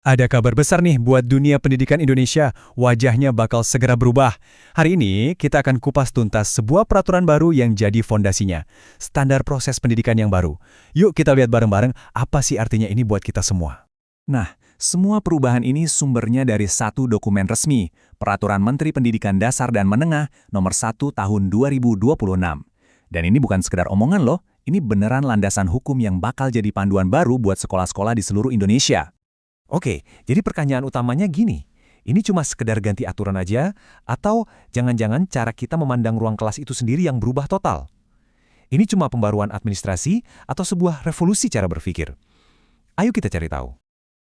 Ada kabar besar nih buat dunia pendidikan Indonesia, wajahnya bakal segera berubah. Hari ini kita akan kupas tuntas sebuah peraturan baru yang jadi fondasinya, standar proses pendidikan yang baru. Yuk kita lihat bareng-bareng apa sih artinya ini buat kita semua. Nah, semua perubahan ini sumbernya dari satu dokumen resmi, Peraturan Menteri Pendidikan Dasar dan Menengah Nomor 1 Tahun 2026. Dan ini bukan sekedar omongan loh, ini beneran landasan hukum yang bakal jadi panduan baru buat sekolah-sekolah di seluruh Indonesia. Oke, jadi pertanyaan utamanya gini, ini cuma sekedar ganti aturan aja, atau jangan-jangan cara kita memandang ruang kelas itu sendiri yang berubah total? Ini cuma pembaruan administrasi atau sebuah revolusi cara berpikir? Ayo kita cari tahu.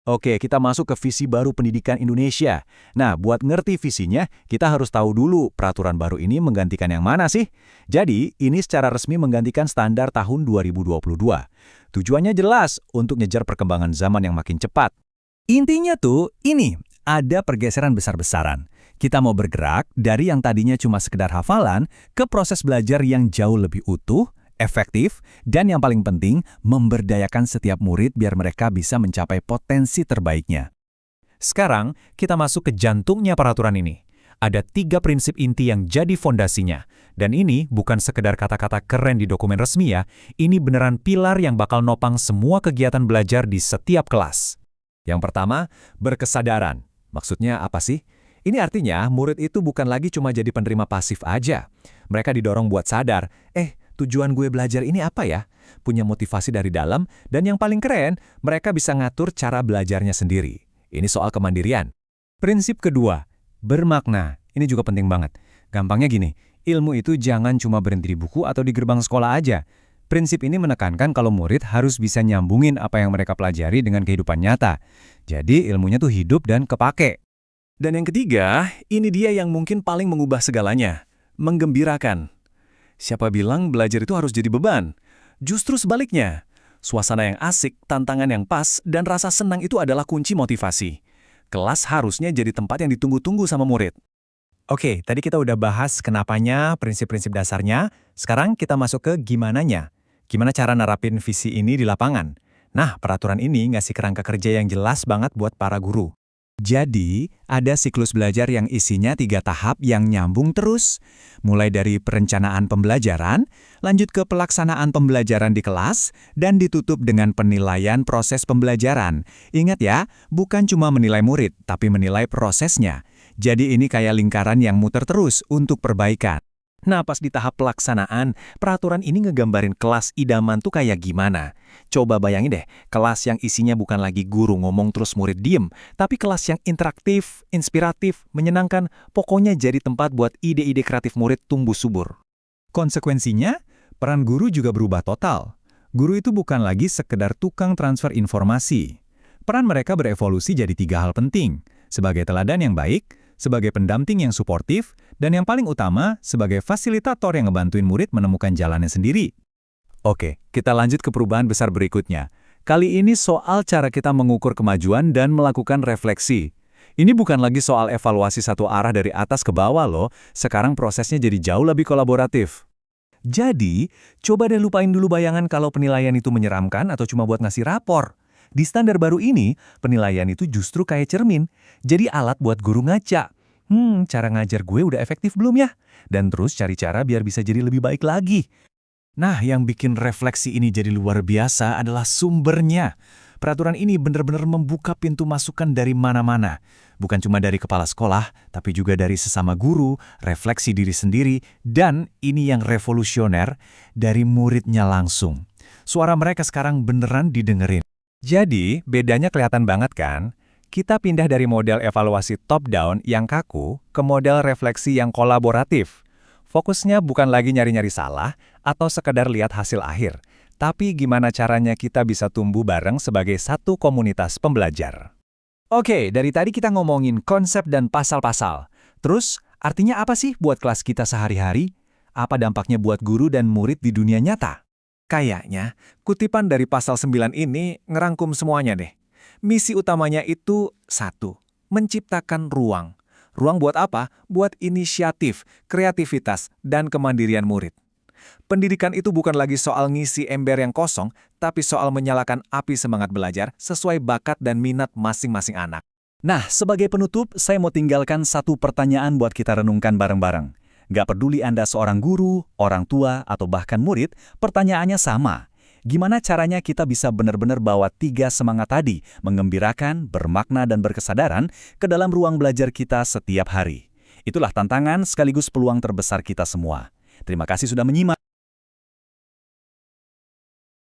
Oke, kita masuk ke visi baru pendidikan Indonesia. Nah, buat ngerti visinya, kita harus tahu dulu peraturan baru ini menggantikan yang mana sih? Jadi, ini secara resmi menggantikan standar tahun 2022. Tujuannya jelas, untuk ngejar perkembangan zaman yang makin cepat. Intinya tuh, ini, ada pergeseran besar-besaran. Kita mau bergerak dari yang tadinya cuma sekedar hafalan ke proses belajar yang jauh lebih utuh, efektif, dan yang paling penting, memberdayakan setiap murid biar mereka bisa mencapai potensi terbaiknya. Sekarang, kita masuk ke jantungnya peraturan ini. Ada 3 prinsip inti yang jadi fondasinya. Dan ini bukan sekedar kata-kata keren di dokumen resmi ya, ini beneran pilar yang bakal nopang semua kegiatan belajar di setiap kelas. Yang pertama, berkesadaran. Maksudnya apa sih? Ini artinya murid itu bukan lagi cuma jadi penerima pasif aja. Mereka didorong buat sadar, tujuan gue belajar ini apa ya? Punya motivasi dari dalam, dan yang paling keren, mereka bisa ngatur cara belajarnya sendiri. Ini soal kemandirian. Prinsip kedua, bermakna. Ini juga penting banget. Gampangnya gini, ilmu itu jangan cuma berhenti di buku atau di gerbang sekolah aja. Prinsip ini menekankan kalau murid harus bisa nyambungin apa yang mereka pelajari dengan kehidupan nyata. Jadi ilmunya tuh hidup dan kepake. Dan yang ketiga, ini dia yang mungkin paling mengubah segalanya. Menggembirakan. Siapa bilang belajar itu harus jadi beban? Justru sebaliknya. Suasana yang asik, tantangan yang pas, dan rasa senang itu adalah kunci motivasi. Kelas harusnya jadi tempat yang ditunggu-tunggu sama murid. Oke, tadi kita udah bahas kenapanya, prinsip-prinsip dasarnya. Sekarang kita masuk ke gimananya. Gimana cara nerapin visi ini di lapangan? Nah, peraturan ini ngasih kerangka kerja yang jelas banget buat para guru. Jadi, ada siklus belajar yang isinya 3 tahap yang nyambung terus. Mulai dari perencanaan pembelajaran, lanjut ke pelaksanaan pembelajaran di kelas, dan ditutup dengan penilaian proses pembelajaran. Ingat ya, bukan cuma menilai murid, tapi menilai prosesnya. Jadi ini kayak lingkaran yang muter terus untuk perbaikan. Nah, pas di tahap pelaksanaan, peraturan ini ngegambarin kelas idaman tuh kayak gimana. Coba bayangin deh, kelas yang isinya bukan lagi guru ngomong terus murid diem, tapi kelas yang interaktif, inspiratif, menyenangkan, pokoknya jadi tempat buat ide-ide kreatif murid tumbuh subur. Konsekuensinya, peran guru juga berubah total. Guru itu bukan lagi sekedar tukang transfer informasi. Peran mereka berevolusi jadi 3 hal penting, sebagai teladan yang baik, sebagai pendamping yang suportif, dan yang paling utama, sebagai fasilitator yang ngebantuin murid menemukan jalannya sendiri. Oke, kita lanjut ke perubahan besar berikutnya. Kali ini soal cara kita mengukur kemajuan dan melakukan refleksi. Ini bukan lagi soal evaluasi satu arah dari atas ke bawah loh, sekarang prosesnya jadi jauh lebih kolaboratif. Jadi, coba deh lupain dulu bayangan kalau penilaian itu menyeramkan atau cuma buat ngasih rapor. Di standar baru ini, penilaian itu justru kayak cermin. Jadi alat buat guru ngaca. Cara ngajar gue udah efektif belum ya? Dan terus cari cara biar bisa jadi lebih baik lagi. Nah, yang bikin refleksi ini jadi luar biasa adalah sumbernya. Peraturan ini benar-benar membuka pintu masukan dari mana-mana. Bukan cuma dari kepala sekolah, tapi juga dari sesama guru, refleksi diri sendiri, dan ini yang revolusioner, dari muridnya langsung. Suara mereka sekarang beneran didengerin. Jadi, bedanya kelihatan banget kan? Kita pindah dari model evaluasi top-down yang kaku ke model refleksi yang kolaboratif. Fokusnya bukan lagi nyari-nyari salah atau sekedar lihat hasil akhir, tapi gimana caranya kita bisa tumbuh bareng sebagai satu komunitas pembelajar. Oke, dari tadi kita ngomongin konsep dan pasal-pasal. Terus, artinya apa sih buat kelas kita sehari-hari? Apa dampaknya buat guru dan murid di dunia nyata? Kayaknya, kutipan dari pasal 9 ini ngerangkum semuanya deh. Misi utamanya itu 1. Menciptakan ruang. Ruang buat apa? Buat inisiatif, kreativitas, dan kemandirian murid. Pendidikan itu bukan lagi soal ngisi ember yang kosong, tapi soal menyalakan api semangat belajar sesuai bakat dan minat masing-masing anak. Nah, sebagai penutup, saya mau tinggalkan satu pertanyaan buat kita renungkan bareng-bareng. Gak peduli Anda seorang guru, orang tua, atau bahkan murid, pertanyaannya sama. Gimana caranya kita bisa benar-benar bawa 3 semangat tadi, mengembirakan, bermakna, dan berkesadaran ke dalam ruang belajar kita setiap hari? Itulah tantangan sekaligus peluang terbesar kita semua. Terima kasih sudah menyimak.